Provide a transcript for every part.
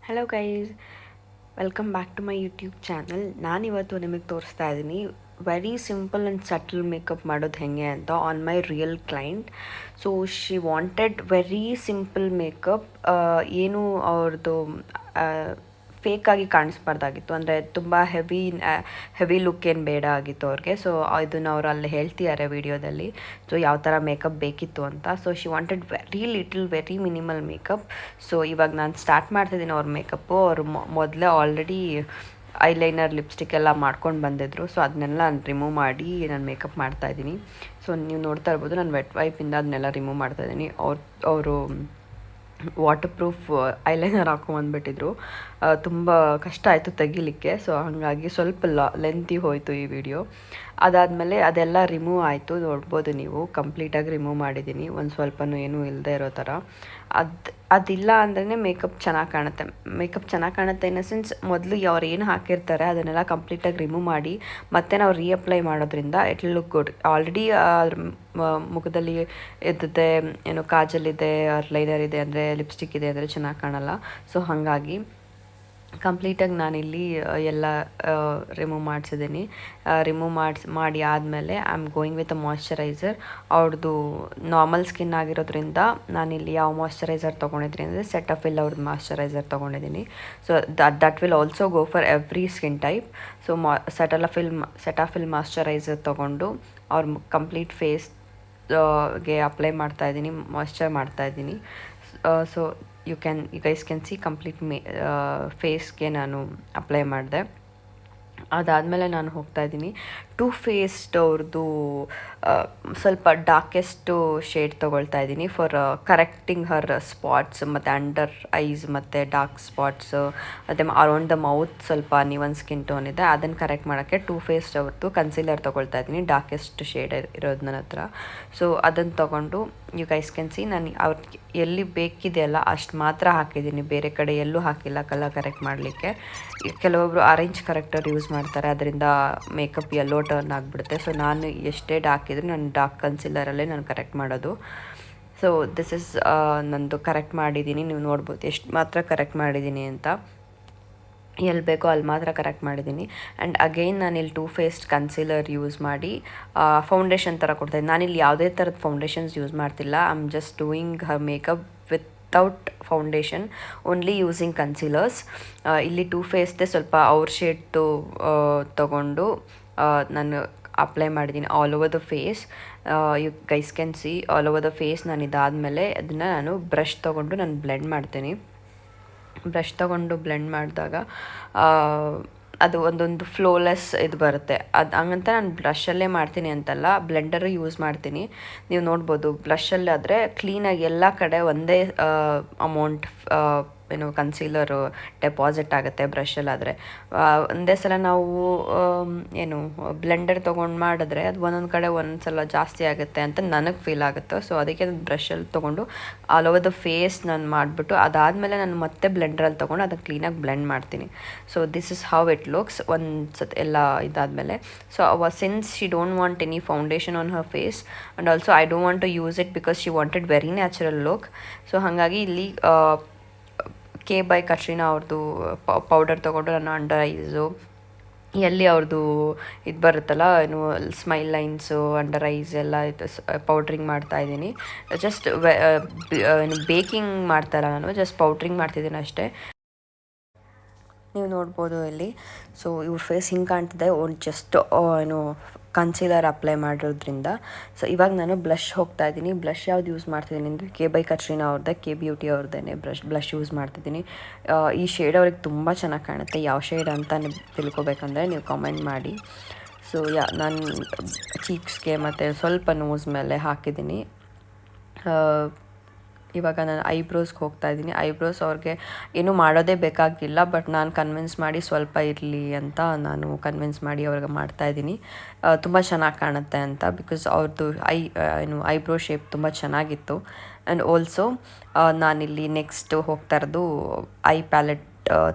Hello guys, welcome back to my YouTube channel. ನಾನಿವತ್ತು ನಿಮಗೆ ತೋರಿಸ್ತಾ ಇದ್ದೀನಿ very simple and subtle makeup ಮಾಡೋದು ಹೇಗೆ ಅಂತ on my real client. So she wanted very simple makeup. ಏನು ಅವ್ರದ್ದು ಫೇಕಾಗಿ ಕಾಣಿಸ್ಬಾರ್ದಾಗಿತ್ತು, ಅಂದರೆ ತುಂಬ ಹೆವಿ ಲುಕ್ ಏನು ಬೇಡ ಆಗಿತ್ತು ಅವ್ರಿಗೆ. ಸೊ ಇದನ್ನು ಅವ್ರು ಅಲ್ಲಿ ಹೇಳ್ತಿದ್ದಾರೆ ವಿಡಿಯೋದಲ್ಲಿ, ಸೊ ಯಾವ ಥರ ಮೇಕಪ್ ಬೇಕಿತ್ತು ಅಂತ. So she wanted very minimal makeup. So ಇವಾಗ ನಾನು ಸ್ಟಾರ್ಟ್ ಮಾಡ್ತಿದ್ದೀನಿ ಅವ್ರ ಮೇಕಪ್ಪು. ಅವರು ಮೊದಲೇ ಆಲ್ರೆಡಿ ಐಲೈನರ್ ಲಿಪ್ಸ್ಟಿಕ್ ಎಲ್ಲ ಮಾಡ್ಕೊಂಡು ಬಂದಿದ್ರು. ಸೊ ಅದನ್ನೆಲ್ಲ ನಾನು ರಿಮೂವ್ ಮಾಡಿ ನಾನು ಮೇಕಪ್ ಮಾಡ್ತಾಯಿದ್ದೀನಿ. ಸೊ ನೀವು ನೋಡ್ತಾ ಇರ್ಬೋದು, ನಾನು ವೆಟ್ ವೈಪಿಂದ ಅದನ್ನೆಲ್ಲ ರಿಮೂವ್ ಮಾಡ್ತಾಯಿದ್ದೀನಿ. ಅವರು ವಾಟರ್ ಪ್ರೂಫ್ ಐಲೈನರ್ ಹಾಕೊಂಬಂದ್ಬಿಟ್ಟಿದ್ರು. ತುಂಬ ಕಷ್ಟ ಆಯಿತು ತೆಗಿಲಿಕ್ಕೆ. ಸೊ ಹಾಗಾಗಿ ಸ್ವಲ್ಪ ಲೆಂತಿ ಹೋಯಿತು ಈ ವಿಡಿಯೋ. ಅದಾದಮೇಲೆ ಅದೆಲ್ಲ ರಿಮೂವ್ ಆಯಿತು. ನೋಡ್ಬೋದು ನೀವು, ಕಂಪ್ಲೀಟಾಗಿ ರಿಮೂವ್ ಮಾಡಿದ್ದೀನಿ, ಒಂದು ಸ್ವಲ್ಪನೂ ಏನೂ ಇಲ್ಲದೆ ಇರೋ ಥರ. ಅದಿಲ್ಲ ಅಂದ್ರೇ ಮೇಕಪ್ ಚೆನ್ನಾಗಿ ಕಾಣುತ್ತೆ. ಮೇಕಪ್ ಚೆನ್ನಾಗಿ ಕಾಣುತ್ತೆ ಇನ್ ದ ಸೆನ್ಸ್, ಮೊದಲು ಅವ್ರು ಏನು ಹಾಕಿರ್ತಾರೆ ಅದನ್ನೆಲ್ಲ ಕಂಪ್ಲೀಟಾಗಿ ರಿಮೂವ್ ಮಾಡಿ ಮತ್ತೆ ನಾವು ರೀಅಪ್ಲೈ ಮಾಡೋದ್ರಿಂದ it will look good. Already ಮುಖದಲ್ಲಿ ಇದ್ದಿದೆ, ಏನು ಕಾಜಲ್ ಇದೆ, ಲೈನರ್ ಇದೆ ಅಂದರೆ, ಲಿಪ್ಸ್ಟಿಕ್ ಇದೆ ಅಂದರೆ ಚೆನ್ನಾಗಿ ಕಾಣಲ್ಲ. ಸೊ ಹಾಗಾಗಿ ಕಂಪ್ಲೀಟಾಗಿ ನಾನಿಲ್ಲಿ ಎಲ್ಲ ರಿಮೂವ್ ಮಾಡಿಸಿದ್ದೀನಿ. ರಿಮೂವ್ ಮಾಡಿ ಆದಮೇಲೆ I am going with a moisturiser. ಅವ್ರದ್ದು ನಾರ್ಮಲ್ ಸ್ಕಿನ್ ಆಗಿರೋದ್ರಿಂದ ನಾನಿಲ್ಲಿ ಯಾವ ಮಾಯ್ಶ್ಚರೈಸರ್ ತೊಗೊಂಡಿದ್ದೀನಿ ಅಂದರೆ ಸೆಟಫಿಲ್ ಅವ್ರದ್ದು ಮಾಯ್ಶ್ಚರೈಸರ್ ತೊಗೊಂಡಿದ್ದೀನಿ. So that will also go for every skin type. So Cetaphil moisturiser ತೊಗೊಂಡು ಅವ್ರ ಕಂಪ್ಲೀಟ್ ಫೇಸ್ಗೆ ಅಪ್ಲೈ ಮಾಡ್ತಾಯಿದ್ದೀನಿ, ಮಾಯ್ಶ್ಚರ್ ಮಾಡ್ತಾಯಿದ್ದೀನಿ. So you guys can see complete ಫೇಸ್ಗೆ ನಾನು ಅಪ್ಲೈ ಮಾಡಿದೆ. ಅದಾದಮೇಲೆ ನಾನು ಹೋಗ್ತಾಯಿದ್ದೀನಿ ಟೂ ಫೇಸ್ಡ್ ಅವ್ರದ್ದು ಸ್ವಲ್ಪ ಡಾರ್ಕೆಸ್ಟು ಶೇಡ್ ತೊಗೊಳ್ತಾ ಇದ್ದೀನಿ ಫಾರ್ ಕರೆಕ್ಟಿಂಗ್ ಹರ್ ಸ್ಪಾಟ್ಸ್ ಮತ್ತು ಅಂಡರ್ ಐಸ್ ಮತ್ತು ಡಾರ್ಕ್ ಸ್ಪಾಟ್ಸು ಮತ್ತು ಅರೌಂಡ್ ದ ಮೌತ್ ಸ್ವಲ್ಪ ನೀವನ್ ಸ್ಕಿನ್ ಟೋನ್ ಇದೆ, ಅದನ್ನು ಕರೆಕ್ಟ್ ಮಾಡೋಕ್ಕೆ ಟೂ ಫೇಸ್ಡ್ ಅವ್ರದ್ದು ಕನ್ಸೀಲರ್ ತೊಗೊಳ್ತಾ ಇದ್ದೀನಿ, ಡಾರ್ಕೆಸ್ಟ್ ಶೇಡ್ ಇರೋದು ನನ್ನ ಹತ್ರ. ಸೊ ಅದನ್ನು ತೊಗೊಂಡು ಯು ಗೈಸ್ ಕ್ಯಾನ್ ಸಿ, ನಾನು ಅವ್ರಿಗೆ ಎಲ್ಲಿ ಬೇಕಿದೆಯಲ್ಲ ಅಷ್ಟು ಮಾತ್ರ ಹಾಕಿದ್ದೀನಿ, ಬೇರೆ ಕಡೆ ಎಲ್ಲೂ ಹಾಕಿಲ್ಲ ಕಲರ್ ಕರೆಕ್ಟ್ ಮಾಡಲಿಕ್ಕೆ. ಕೆಲವೊಬ್ಬರು ಆರೆಂಜ್ ಕರೆಕ್ಟರ್ ಯೂಸ್ ಮಾಡ್ತಾರೆ, ಅದರಿಂದ ಮೇಕಪ್ ಯೆಲ್ಲೋ ಟರ್ನ್ ಆಗಿಬಿಡುತ್ತೆ. ಸೊ ನಾನು ಎಷ್ಟೇ ಡಾರ್ಕ್ ಇದ್ದರೆ ನಾನು ಡಾರ್ಕ್ ಕನ್ಸಿಲರಲ್ಲೇ ನಾನು ಕರೆಕ್ಟ್ ಮಾಡೋದು. ಸೊ ದಿಸ್ ಇಸ್ ನಂದು ಕರೆಕ್ಟ್ ಮಾಡಿದ್ದೀನಿ. ನೀವು ನೋಡ್ಬೋದು ಎಷ್ಟು ಮಾತ್ರ ಕರೆಕ್ಟ್ ಮಾಡಿದ್ದೀನಿ ಅಂತ. ಎಲ್ಲಿ ಬೇಕೋ ಅಲ್ಲಿ ಮಾತ್ರ ಕರೆಕ್ಟ್ ಮಾಡಿದ್ದೀನಿ. ಆ್ಯಂಡ್ ಅಗೈನ್ ನಾನಿಲ್ಲಿ ಟೂ ಫೇಸ್ಡ್ ಕನ್ಸೀಲರ್ ಯೂಸ್ ಮಾಡಿ ಫೌಂಡೇಶನ್ ಥರ ಕೊಡ್ತಾಯಿದ್ದೀನಿ. ನಾನಿಲ್ಲಿ ಯಾವುದೇ ಥರದ ಫೌಂಡೇಶನ್ಸ್ ಯೂಸ್ ಮಾಡ್ತಿಲ್ಲ. I am just doing her makeup without foundation, only using concealers. ಇಲ್ಲಿ ಟೂ ಫೇಸ್ದೇ ಸ್ವಲ್ಪ ಅವ್ರ ಶೇಡ್ದು ತೊಗೊಂಡು ನಾನು ಅಪ್ಲೈ ಮಾಡಿದ್ದೀನಿ all over the face. You guys can see all over the face. ನಾನು ಇದಾದಮೇಲೆ ಅದನ್ನು ನಾನು ಬ್ರಷ್ ತೊಗೊಂಡು ನಾನು ಬ್ಲೆಂಡ್ ಮಾಡ್ತೀನಿ. ಬ್ರಷ್ ತೊಗೊಂಡು ಬ್ಲೆಂಡ್ ಮಾಡಿದಾಗ ಅದು ಒಂದೊಂದು ಫ್ಲೋಲೆಸ್ ಇದು ಬರುತ್ತೆ. ಹಂಗಂತ ನಾನು ಬ್ಲಷಲ್ಲೇ ಮಾಡ್ತೀನಿ ಅಂತಲ್ಲ, ಬ್ಲೆಂಡರು ಯೂಸ್ ಮಾಡ್ತೀನಿ. ನೀವು ನೋಡ್ಬೋದು ಬ್ಲಷಲ್ಲಿ ಆದರೆ ಕ್ಲೀನಾಗಿ ಎಲ್ಲ ಕಡೆ ಒಂದೇ ಅಮೌಂಟ್ ಕನ್ಸೀಲರು ಡೆಪಾಸಿಟ್ ಆಗುತ್ತೆ. ಬ್ರಷಲ್ಲಾದರೆ ಒಂದೇ ಸಲ ನಾವು ಬ್ಲೆಂಡರ್ ತೊಗೊಂಡು ಮಾಡಿದ್ರೆ ಅದು ಒಂದೊಂದು ಕಡೆ ಒಂದು ಸಲ ಜಾಸ್ತಿ ಆಗುತ್ತೆ ಅಂತ ನನಗೆ ಫೀಲ್ ಆಗುತ್ತೆ. ಸೊ ಅದಕ್ಕೆ ನಾನು ಬ್ರಷಲ್ಲಿ ತೊಗೊಂಡು ಆಲ್ ಓವರ್ ದ ಫೇಸ್ ನಾನು ಮಾಡಿಬಿಟ್ಟು ಅದಾದಮೇಲೆ ನಾನು ಮತ್ತೆ ಬ್ಲೆಂಡರಲ್ಲಿ ತೊಗೊಂಡು ಅದನ್ನು ಕ್ಲೀನಾಗಿ ಬ್ಲೆಂಡ್ ಮಾಡ್ತೀನಿ. So this is how it looks ಒಂದು ಸತಿ ಎಲ್ಲ ಇದಾದಮೇಲೆ. So since she don't want any foundation on her face and also I don't want to use it because she wanted very natural look. So ಹಾಗಾಗಿ ಇಲ್ಲಿ K by ಕಟ್ರೀನಾ ಅವ್ರದ್ದು powder ತೊಗೊಂಡು ನಾನು under ice ಎಲ್ಲಿ ಅವ್ರದ್ದು ಇದು ಬರುತ್ತಲ್ಲ, ಸ್ಮೈಲ್ ಲೈನ್ಸು, ಅಂಡರ್ ಐಸ್ ಎಲ್ಲ ಇದು ಪೌಡ್ರಿಂಗ್ ಮಾಡ್ತಾಯಿದ್ದೀನಿ. ಜಸ್ಟ್ ಬೇಕಿಂಗ್ ಮಾಡ್ತಾಯಿಲ್ಲ ನಾನು, ಜಸ್ಟ್ ಪೌಡ್ರಿಂಗ್ ಮಾಡ್ತಿದ್ದೀನಿ ಅಷ್ಟೇ. ನೀವು ನೋಡ್ಬೋದು ಇಲ್ಲಿ. ಸೊ ಇವ್ರ ಫೇಸ್ ಹಿಂಗೆ ಕಾಣ್ತಿದೆ ಜಸ್ಟ್ ಕನ್ಸೀಲರ್ ಅಪ್ಲೈ ಮಾಡೋದ್ರಿಂದ. ಸೊ ಇವಾಗ ನಾನು ಬ್ಲಷ್ ಹೋಗ್ತಾಯಿದ್ದೀನಿ. ಬ್ಲಷ್ ಯಾವ್ದು ಯೂಸ್ ಮಾಡ್ತಿದ್ದೀನಿ ಅಂದರೆ ಕೆ ಬೈ ಕಟ್ರೀನಾ ಅವ್ರದ್ದೇ, ಕೆ ಬ್ಯೂಟಿ ಅವ್ರದ್ದೇ ಬ್ಲಷ್ ಯೂಸ್ ಮಾಡ್ತಿದ್ದೀನಿ. ಈ ಶೇಡ್ ಅವ್ರಿಗೆ ತುಂಬ ಚೆನ್ನಾಗಿ ಕಾಣುತ್ತೆ. ಯಾವ ಶೇಡ್ ಅಂತ ತಿಳ್ಕೊಬೇಕಂದ್ರೆ ನೀವು ಕಾಮೆಂಟ್ ಮಾಡಿ. ಸೊ ನಾನು ಚೀಕ್ಸ್ಗೆ ಮತ್ತು ಸ್ವಲ್ಪ ನೋಸ್ ಮೇಲೆ ಹಾಕಿದ್ದೀನಿ. ಇವಾಗ ನಾನು ಐಬ್ರೋಸ್ಗೆ ಹೋಗ್ತಾಯಿದ್ದೀನಿ. ಐಬ್ರೋಸ್ ಅವ್ರಿಗೆ ಏನೂ ಮಾಡೋದೇ ಬೇಕಾಗಿಲ್ಲ, ಬಟ್ ನಾನು ಕನ್ವಿನ್ಸ್ ಮಾಡಿ ಸ್ವಲ್ಪ ಇರಲಿ ಅಂತ ನಾನು ಕನ್ವಿನ್ಸ್ ಮಾಡಿ ಅವ್ರಿಗೆ ಮಾಡ್ತಾಯಿದ್ದೀನಿ. ತುಂಬ ಚೆನ್ನಾಗಿ ಕಾಣುತ್ತೆ ಅಂತ, ಬಿಕಾಸ್ ಅವ್ರದ್ದು ಐಬ್ರೋ ಶೇಪ್ ತುಂಬ ಚೆನ್ನಾಗಿತ್ತು. ಆ್ಯಂಡ್ ಆಲ್ಸೋ ನಾನಿಲ್ಲಿ ನೆಕ್ಸ್ಟ್ ಹೋಗ್ತಾ ಇರೋದು ಐ ಪ್ಯಾಲೆಟ್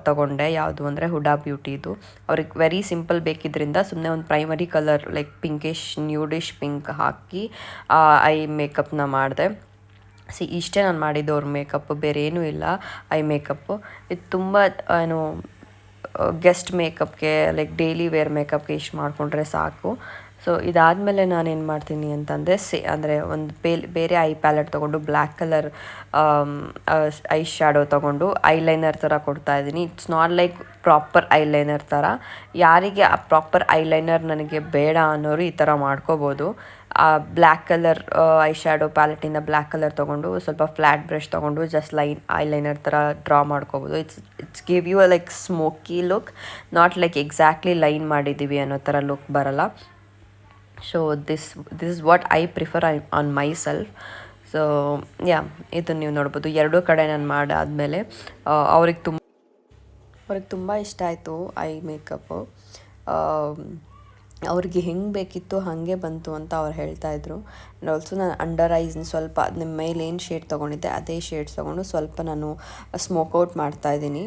ತೊಗೊಂಡೆ. ಯಾವುದು ಅಂದರೆ ಹುಡಾ ಬ್ಯೂಟಿದು. ಅವ್ರಿಗೆ ವೆರಿ ಸಿಂಪಲ್ ಬೇಕಿದ್ದರಿಂದ ಸುಮ್ಮನೆ ಒಂದು primary colour like pinkish nudish pink ಹಾಕಿ ಐ ಮೇಕಪ್ನ ಮಾಡಿದೆ. ಇಷ್ಟೇ ನಾನು ಮಾಡಿದ್ದು ಅವ್ರ ಮೇಕಪ್, ಬೇರೆ ಏನೂ ಇಲ್ಲ. ಐ ಮೇಕಪ್ಪು ಇದು ತುಂಬ ಏನು ಗೆಸ್ಟ್ ಮೇಕಪ್ಗೆ ಲೈಕ್ ಡೈಲಿ ವೇರ್ ಮೇಕಪ್ಗೆ ಇಷ್ಟು ಮಾಡಿಕೊಂಡ್ರೆ ಸಾಕು. ಸೊ ಇದಾದಮೇಲೆ ನಾನೇನು ಮಾಡ್ತೀನಿ ಅಂತಂದರೆ ಅಂದರೆ ಒಂದು ಬೇರೆ ಐ ಪ್ಯಾಲೆಟ್ ತೊಗೊಂಡು ಬ್ಲ್ಯಾಕ್ ಕಲರ್ ಐ ಶ್ಯಾಡೋ ತೊಗೊಂಡು ಐಲೈನರ್ ಥರ ಕೊಡ್ತಾಯಿದ್ದೀನಿ. It's not like proper eyeliner ಥರ. ಯಾರಿಗೆ ಆ ಪ್ರಾಪರ್ ಐಲೈನರ್ ನನಗೆ ಬೇಡ ಅನ್ನೋರು ಈ ಥರ ಮಾಡ್ಕೋಬೋದು. ಬ್ಲ್ಯಾಕ್ ಕಲರ್ ಐ ಶ್ಯಾಡೋ ಪ್ಯಾಲೆಟಿಂದ ಬ್ಲ್ಯಾಕ್ ಕಲರ್ ತೊಗೊಂಡು ಸ್ವಲ್ಪ ಫ್ಲ್ಯಾಟ್ ಬ್ರಷ್ ತೊಗೊಂಡು ಜಸ್ಟ್ ಐಲೈನರ್ ಥರ ಡ್ರಾ ಮಾಡ್ಕೋಬೋದು. It's give you like smoky look, not like exactly line ಮಾಡಿದ್ದೀವಿ ಅನ್ನೋ ಥರ ಲುಕ್ ಬರಲ್ಲ. So this is what I prefer on myself. ಸೊ ಇದು ನೀವು ನೋಡ್ಬೋದು. ಎರಡೂ ಕಡೆ ನಾನು ಮಾಡಾದಮೇಲೆ ಅವ್ರಿಗೆ ತುಂಬ ಇಷ್ಟ ಆಯಿತು ಐ ಮೇಕಪ್ಪು. ಅವ್ರಿಗೆ ಹೆಂಗೆ ಬೇಕಿತ್ತು ಹಾಗೆ ಬಂತು ಅಂತ ಅವ್ರು ಹೇಳ್ತಾಯಿದ್ರು. ಆ್ಯಂಡ್ ಆಲ್ಸೋ ನಾನು ಅಂಡರ್ ಐಸ್ನ ಸ್ವಲ್ಪ ನಿಮ್ಮ ಮೇಲೆ ಏನು ಶೇಡ್ ತೊಗೊಂಡಿದ್ದೆ ಅದೇ ಶೇಡ್ಸ್ ತೊಗೊಂಡು ಸ್ವಲ್ಪ ನಾನು ಸ್ಮೋಕ್ಔಟ್ ಮಾಡ್ತಾಯಿದ್ದೀನಿ.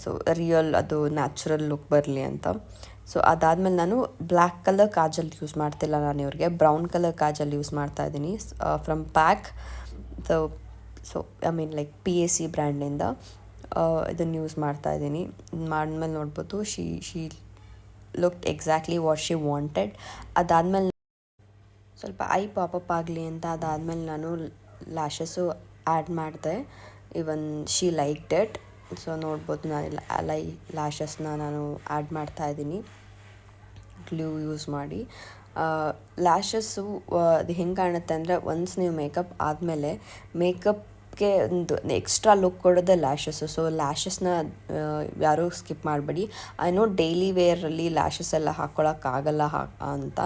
ಸೊ ರಿಯಲ್ ಅದು ನ್ಯಾಚುರಲ್ ಲುಕ್ ಬರಲಿ ಅಂತ. ಸೊ ಅದಾದಮೇಲೆ ನಾನು ಬ್ಲ್ಯಾಕ್ ಕಲರ್ ಕಾಜಲ್ ಯೂಸ್ ಮಾಡ್ತಿಲ್ಲ, ನಾನು ಇವ್ರಿಗೆ ಬ್ರೌನ್ ಕಲರ್ ಕಾಜಲ್ ಯೂಸ್ ಮಾಡ್ತಾಯಿದ್ದೀನಿ from pack. So I mean like PAC ಬ್ರ್ಯಾಂಡಿಂದ ಇದನ್ನು ಯೂಸ್ ಮಾಡ್ತಾಯಿದ್ದೀನಿ. ಮಾಡಿದ್ಮೇಲೆ ನೋಡ್ಬೋದು she looked exactly what she wanted. ಅದಾದಮೇಲೆ ಸ್ವಲ್ಪ ಐ ಪಾಪಪ್ ಆಗಲಿ ಅಂತ ಅದಾದಮೇಲೆ ನಾನು ಲ್ಯಾಶಸ್ಸು ಆ್ಯಡ್ ಮಾಡಿದೆ. Even she liked it. So ನೋಡ್ಬೋದು ನಾನು ಲ್ಯಾಶಸ್ನ ನಾನು ಆ್ಯಡ್ ಮಾಡ್ತಾಯಿದ್ದೀನಿ ಗ್ಲೂ ಯೂಸ್ ಮಾಡಿ. ಲ್ಯಾಶಸ್ಸು ಅದು ಹೆಂಗೆ ಕಾಣುತ್ತೆ ಅಂದರೆ ಒನ್ಸ್ ನೀವು ಮೇಕಪ್ ಆದಮೇಲೆ ಮೇಕಪ್ಗೆ ಒಂದು ಎಕ್ಸ್ಟ್ರಾ ಲುಕ್ ಕೊಡೋದೇ ಲ್ಯಾಶಸ್ಸು. ಸೊ ಲ್ಯಾಶಸ್ನ ಯಾರೂ ಸ್ಕಿಪ್ ಮಾಡಬೇಡಿ. ಐ ನೋ ಡೈಲಿ ವೇರಲ್ಲಿ ಲ್ಯಾಶಸ್ ಎಲ್ಲ ಹಾಕ್ಕೊಳಕ್ಕಾಗಲ್ಲ ಅಂತ.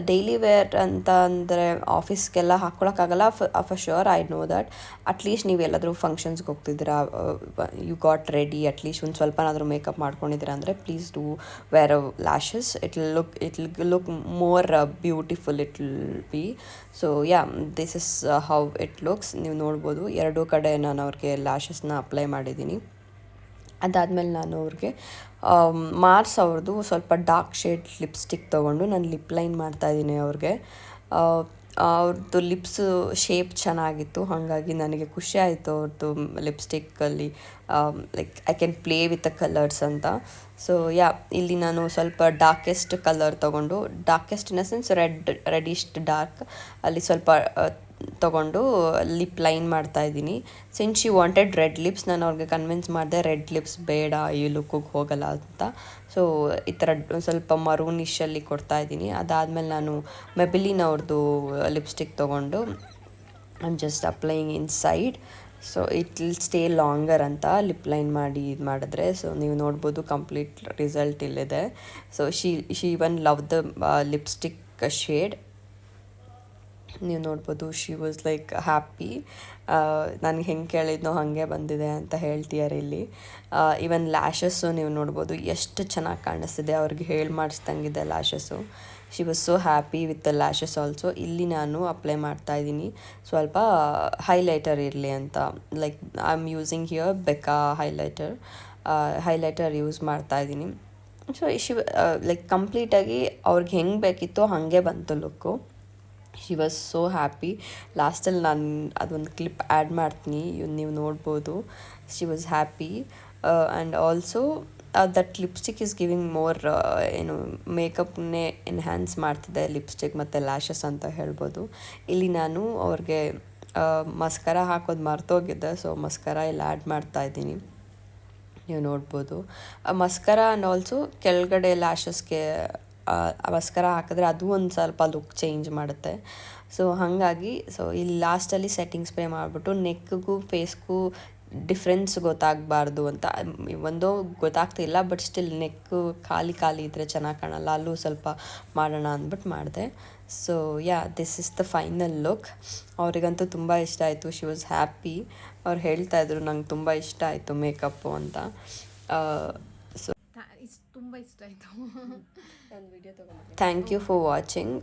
ಡೈಲಿ ವೇರ್ ಅಂತ ಅಂದರೆ ಆಫೀಸ್ಗೆಲ್ಲ ಹಾಕ್ಕೊಳಕ್ಕಾಗಲ್ಲ for sure, I know that. At least ನೀವು ಎಲ್ಲಾದರೂ ಫಂಕ್ಷನ್ಸ್ಗೆ ಹೋಗ್ತಿದ್ದೀರಾ, ಯು ಗಾಟ್ ರೆಡಿ, ಅಟ್ಲೀಸ್ಟ್ ಒಂದು ಸ್ವಲ್ಪನಾದರೂ ಮೇಕಪ್ ಮಾಡ್ಕೊಂಡಿದ್ದೀರಾ ಅಂದರೆ please do wear lashes. It will look more beautiful it will be. So this is how it looks. ನೀವು ನೋಡ್ಬೋದು ಎರಡೂ ಕಡೆ ನಾನು ಅವ್ರಿಗೆ ಲ್ಯಾಶಸ್ನ ಅಪ್ಲೈ ಮಾಡಿದ್ದೀನಿ. ಅದಾದಮೇಲೆ ನಾನು ಅವ್ರಿಗೆ ಮಾರ್ಸ್ ಅವ್ರದ್ದು ಸ್ವಲ್ಪ ಡಾರ್ಕ್ ಶೇಡ್ ಲಿಪ್ಸ್ಟಿಕ್ ತೊಗೊಂಡು ನಾನು ಲಿಪ್ ಲೈನ್ ಮಾಡ್ತಾಯಿದ್ದೀನಿ ಅವ್ರಿಗೆ. ಅವ್ರದ್ದು ಲಿಪ್ಸು ಶೇಪ್ ಚೆನ್ನಾಗಿತ್ತು, ಹಾಗಾಗಿ ನನಗೆ ಖುಷಿ ಆಯಿತು ಅವ್ರದ್ದು ಲಿಪ್ಸ್ಟಿಕ್ಕಲ್ಲಿ like I can play with the colours ಅಂತ. ಸೊ ಇಲ್ಲಿ ನಾನು ಸ್ವಲ್ಪ ಡಾರ್ಕೆಸ್ಟ್ ಕಲರ್ ತೊಗೊಂಡು, darkest in the sense reddish dark, ಅಲ್ಲಿ ಸ್ವಲ್ಪ ತೊಗೊಂಡು ಲಿಪ್ ಲೈನ್ ಮಾಡ್ತಾಯಿದ್ದೀನಿ. Since she wanted red lips, ನಾನು ಅವ್ರಿಗೆ ಕನ್ವಿನ್ಸ್ ಮಾಡಿದೆ ರೆಡ್ ಲಿಪ್ಸ್ ಬೇಡ, ಈ ಲುಕ್ಕಿಗೆ ಹೋಗಲ್ಲ ಅಂತ. ಸೊ ಈ ಥರ ಸ್ವಲ್ಪ ಮರೂನಿಶಲ್ಲಿ ಕೊಡ್ತಾಯಿದ್ದೀನಿ. ಅದಾದಮೇಲೆ ನಾನು ಮೆಬಿಲಿನ್ ಅವ್ರದ್ದು ಲಿಪ್ಸ್ಟಿಕ್ ತೊಗೊಂಡು I am just applying in side. So it will stay longer ಅಂತ ಲಿಪ್ ಲೈನ್ ಮಾಡಿ ಇದು ಮಾಡಿದ್ರೆ. ಸೊ ನೀವು ನೋಡ್ಬೋದು ಕಂಪ್ಲೀಟ್ ರಿಸಲ್ಟ್ ಇಲ್ಲಿದೆ. So she even love the lipstick shade. ನೀವು ನೋಡ್ಬೋದು ಶಿ ವಾಸ್ ಲೈಕ್ ಹ್ಯಾಪಿ. ನನಗೆ ಹೆಂಗೆ ಕೇಳಿದ್ನೋ ಹಾಗೆ ಬಂದಿದೆ ಅಂತ ಹೇಳ್ತೀಯಾರೆ ಇಲ್ಲಿ. ಈವನ್ ಲ್ಯಾಶಸ್ಸು ನೀವು ನೋಡ್ಬೋದು ಎಷ್ಟು ಚೆನ್ನಾಗಿ ಕಾಣಿಸ್ತಿದೆ, ಅವ್ರಿಗೆ ಹೇಳಿ ಮಾಡಿಸ್ದಂಗಿದೆ lashes. She was so happy with the lashes also. ಇಲ್ಲಿ ನಾನು ಅಪ್ಲೈ ಮಾಡ್ತಾಯಿದ್ದೀನಿ ಸ್ವಲ್ಪ ಹೈಲೈಟರ್ ಇರಲಿ ಅಂತ. Like I am using here Becca highlighter use ಮಾಡ್ತಾಯಿದ್ದೀನಿ. ಸೊ ಲೈಕ್ ಕಂಪ್ಲೀಟಾಗಿ ಅವ್ರಿಗೆ ಹೆಂಗೆ ಬೇಕಿತ್ತೋ ಹಾಗೆ ಬಂತು look. She was so happy. ಲಾಸ್ಟಲ್ಲಿ ನಾನು ಅದೊಂದು ಕ್ಲಿಪ್ ಆ್ಯಡ್ ಮಾಡ್ತೀನಿ, ನೀವು ನೋಡ್ಬೋದು. She was happy. And also that lipstick is giving more ಏನು ಮೇಕಪ್ನೇ ಎನ್ಹ್ಯಾನ್ಸ್ ಮಾಡ್ತಿದೆ ಲಿಪ್ಸ್ಟಿಕ್ ಮತ್ತು ಲ್ಯಾಶಸ್ ಅಂತ ಹೇಳ್ಬೋದು. ಇಲ್ಲಿ ನಾನು ಅವ್ರಿಗೆ ಮಸ್ಕರ ಹಾಕೋದು ಮರ್ತೋಗಿದ್ದೆ, ಸೊ ಮಸ್ಕರ ಇಲ್ಲಿ ಆ್ಯಡ್ ಮಾಡ್ತಾಯಿದ್ದೀನಿ. ನೀವು ನೋಡ್ಬೋದು ಮಸ್ಕರ ಆ್ಯಂಡ್ ಆಲ್ಸೋ ಕೆಳಗಡೆ ಲ್ಯಾಶಸ್ಗೆ ಮಸ್ಕರ ಹಾಕಿದ್ರೆ ಅದು ಒಂದು ಸ್ವಲ್ಪ ಲುಕ್ ಚೇಂಜ್ ಮಾಡುತ್ತೆ. ಸೊ ಹಾಗಾಗಿ ಇಲ್ಲಿ ಲಾಸ್ಟಲ್ಲಿ ಸೆಟ್ಟಿಂಗ್ ಸ್ಪ್ರೇ ಮಾಡಿಬಿಟ್ಟು ನೆಕ್ಗೂ ಫೇಸ್ಗೂ ಡಿಫ್ರೆನ್ಸ್ ಗೊತ್ತಾಗಬಾರ್ದು ಅಂತ, ಒಂದೋ ಗೊತ್ತಾಗ್ತಿಲ್ಲ, ಬಟ್ ಸ್ಟಿಲ್ ನೆಕ್ಕು ಖಾಲಿ ಇದ್ದರೆ ಚೆನ್ನಾಗಿ ಕಾಣಲ್ಲ, ಅಲ್ಲೂ ಸ್ವಲ್ಪ ಮಾಡೋಣ ಅಂದ್ಬಿಟ್ಟು ಮಾಡಿದೆ. So this is the final look. ಅವರಿಗಂತೂ ತುಂಬ ಇಷ್ಟ ಆಯಿತು. She was happy. ಅವ್ರು ಹೇಳ್ತಾಯಿದ್ರು ನಂಗೆ ತುಂಬ ಇಷ್ಟ ಆಯಿತು ಮೇಕಪ್ಪು ಅಂತ. ಸೊ ತುಂಬ ಇಷ್ಟ ಆಯಿತು. Thank you for watching.